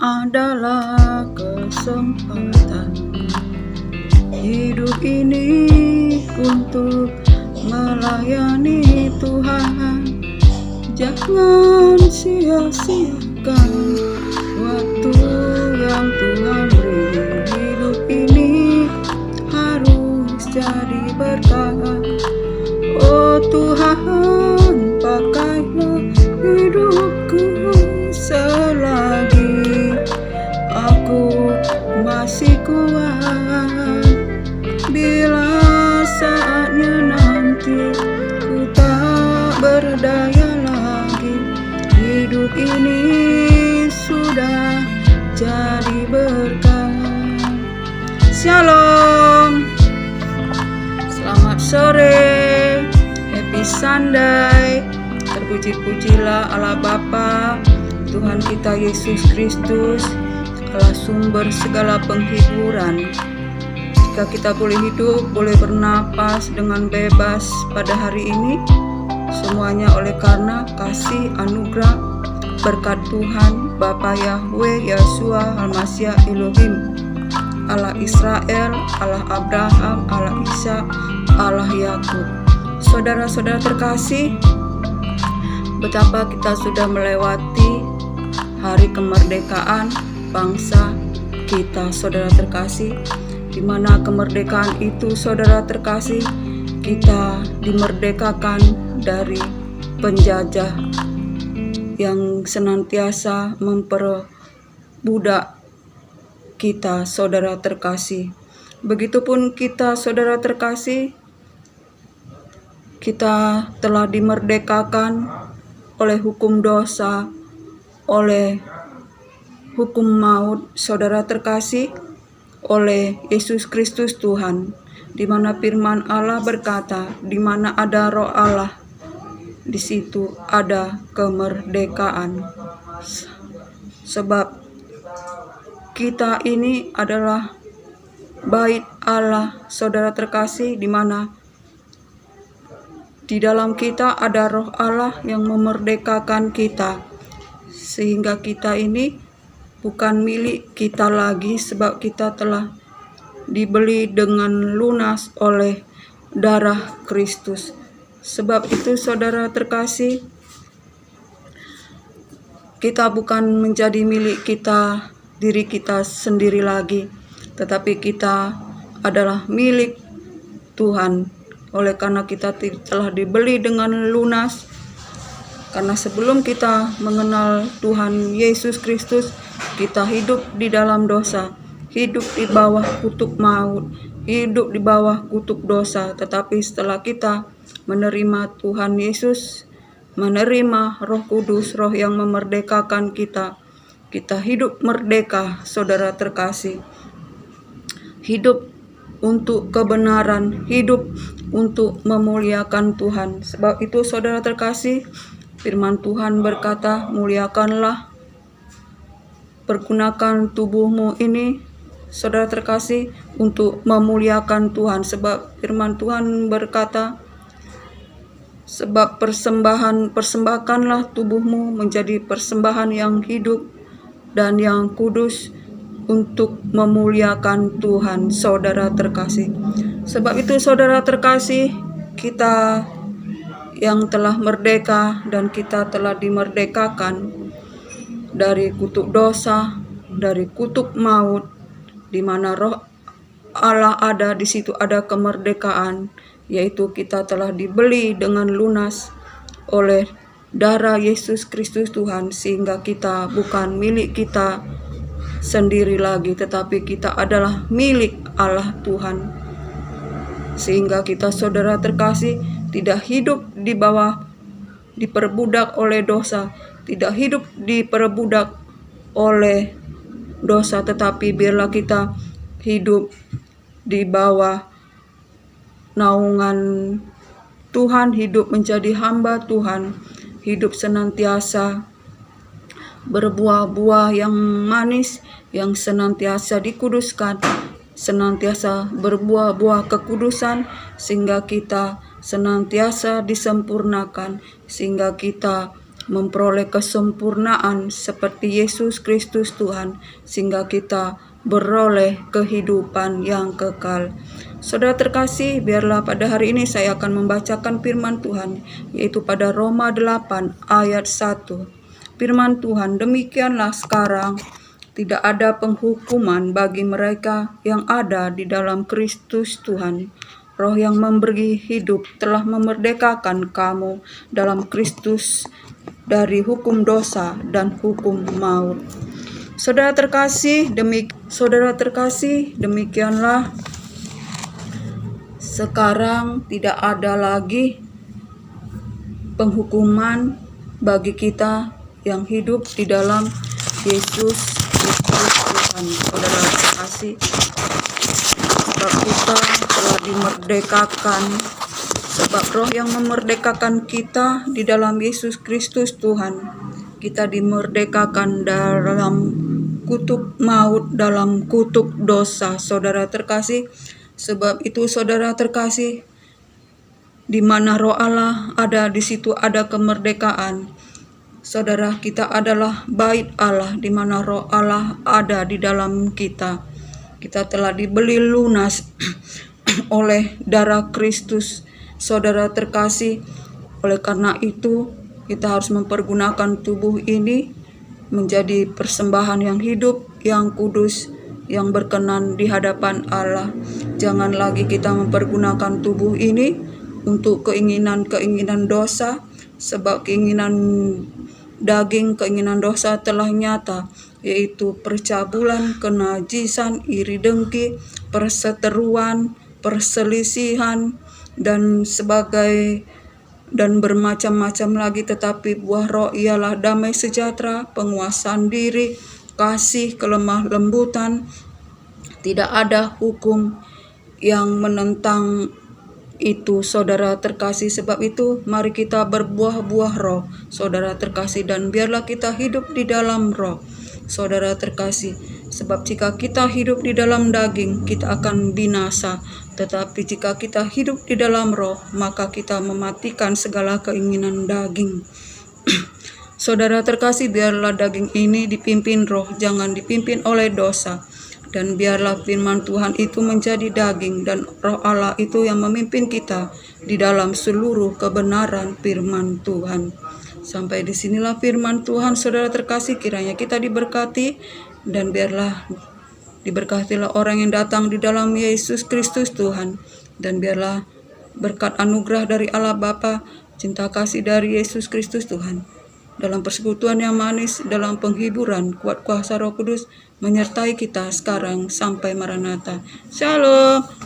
adalah kesempatan hidup ini untuk melayani Tuhan. Jangan sia-siakan waktu yang Tuhan beri. Hidup ini harus jadi berkah. Oh Tuhan, pakailah hidupku selagi aku masih kuat. Bila saatnya nanti ku tak berdaya lagi, hidup ini sudah jadi berkah. Shalom, selamat sore, happy Sunday. Terpuji-pujilah Allah Bapa, Tuhan kita Yesus Kristus, Allah sumber segala penghiburan. Jika kita boleh hidup, boleh bernapas dengan bebas pada hari ini, semuanya oleh karena kasih anugerah berkat Tuhan Bapa Yahweh Yeshua Al-Masih Elohim, Allah Israel, Allah Abraham, Allah Ishak, Allah Yakub. Saudara-saudara terkasih, betapa kita sudah melewati hari kemerdekaan bangsa kita, saudara terkasih, di mana kemerdekaan itu, saudara terkasih, kita dimerdekakan dari penjajah yang senantiasa memperbudak kita, saudara terkasih. Begitupun kita, saudara terkasih, kita telah dimerdekakan oleh hukum dosa, oleh hukum maut, saudara terkasih, oleh Yesus Kristus Tuhan, di mana firman Allah berkata, di mana ada Roh Allah, di situ ada kemerdekaan. Sebab kita ini adalah bait Allah, saudara terkasih, di mana di dalam kita ada Roh Allah yang memerdekakan kita, sehingga kita ini bukan milik kita lagi, sebab kita telah dibeli dengan lunas oleh darah Kristus. Sebab itu, saudara terkasih, kita bukan menjadi milik kita, diri kita sendiri lagi, tetapi kita adalah milik Tuhan. Oleh karena kita telah dibeli dengan lunas, karena sebelum kita mengenal Tuhan Yesus Kristus, kita hidup di dalam dosa, hidup di bawah kutuk maut, hidup di bawah kutuk dosa. Tetapi setelah kita menerima Tuhan Yesus, menerima Roh Kudus, Roh yang memerdekakan kita, kita hidup merdeka, saudara terkasih. Hidup untuk kebenaran, hidup untuk memuliakan Tuhan. Sebab itu, saudara terkasih, firman Tuhan berkata, muliakanlah, pergunakan tubuhmu ini, saudara terkasih, untuk memuliakan Tuhan. Sebab firman Tuhan berkata, sebab persembahkanlah tubuhmu menjadi persembahan yang hidup dan yang kudus untuk memuliakan Tuhan, saudara terkasih. Sebab itu, saudara terkasih, kita yang telah merdeka dan kita telah dimerdekakan dari kutuk dosa, dari kutuk maut, di mana Roh Allah ada, di situ ada kemerdekaan, yaitu kita telah dibeli dengan lunas oleh darah Yesus Kristus Tuhan, sehingga kita bukan milik kita sendiri lagi, tetapi kita adalah milik Allah Tuhan. Sehingga kita, saudara terkasih, tidak hidup di bawah diperbudak oleh dosa, tidak hidup diperbudak oleh dosa, tetapi biarlah kita hidup di bawah naungan Tuhan, hidup menjadi hamba Tuhan, hidup senantiasa berbuah-buah yang manis, yang senantiasa dikuduskan, senantiasa berbuah-buah kekudusan, sehingga kita senantiasa disempurnakan, sehingga kita memperoleh kesempurnaan seperti Yesus Kristus Tuhan, sehingga kita beroleh kehidupan yang kekal. Saudara terkasih, biarlah pada hari ini saya akan membacakan firman Tuhan, yaitu pada Roma 8 ayat 1. Firman Tuhan, demikianlah sekarang tidak ada penghukuman bagi mereka yang ada di dalam Kristus Tuhan. Roh yang memberi hidup telah memerdekakan kamu dalam Kristus dari hukum dosa dan hukum maut. Saudara terkasih, demikianlah sekarang tidak ada lagi penghukuman bagi kita yang hidup di dalam Yesus Kristus Tuhan. Saudara terkasih, sebab kita telah dimerdekakan, sebab Roh yang memerdekakan kita di dalam Yesus Kristus Tuhan. Kita dimerdekakan dalam kutuk maut, dalam kutuk dosa, saudara terkasih. Sebab itu saudara terkasih, di mana Roh Allah ada, di situ ada kemerdekaan. Saudara, kita adalah bait Allah, di mana Roh Allah ada di dalam kita. Kita telah dibeli lunas oleh darah Kristus, saudara terkasih. Oleh karena itu, kita harus mempergunakan tubuh ini menjadi persembahan yang hidup, yang kudus, yang berkenan di hadapan Allah. Jangan lagi kita mempergunakan tubuh ini untuk keinginan-keinginan dosa, sebab keinginan daging, keinginan dosa telah nyata, yaitu percabulan, kenajisan, iri dengki, perseteruan, perselisihan, dan bermacam-macam lagi. Tetapi buah Roh ialah damai sejahtera, penguasaan diri, kasih, kelemah lembutan. Tidak ada hukum yang menentang itu, saudara terkasih. Sebab itu mari kita berbuah-buah Roh, saudara terkasih, dan biarlah kita hidup di dalam Roh, saudara terkasih. Sebab jika kita hidup di dalam daging, kita akan binasa. Tetapi jika kita hidup di dalam Roh, maka kita mematikan segala keinginan daging. Saudara terkasih, biarlah daging ini dipimpin Roh, jangan dipimpin oleh dosa. Dan biarlah firman Tuhan itu menjadi daging, dan Roh Allah itu yang memimpin kita di dalam seluruh kebenaran firman Tuhan. Sampai disinilah firman Tuhan, saudara terkasih. Kiranya kita diberkati, dan biarlah diberkatilah orang yang datang di dalam Yesus Kristus Tuhan. Dan biarlah berkat anugerah dari Allah Bapa, cinta kasih dari Yesus Kristus Tuhan, dalam persekutuan yang manis, dalam penghiburan kuat kuasa Roh Kudus, menyertai kita sekarang sampai Maranatha. Shalom.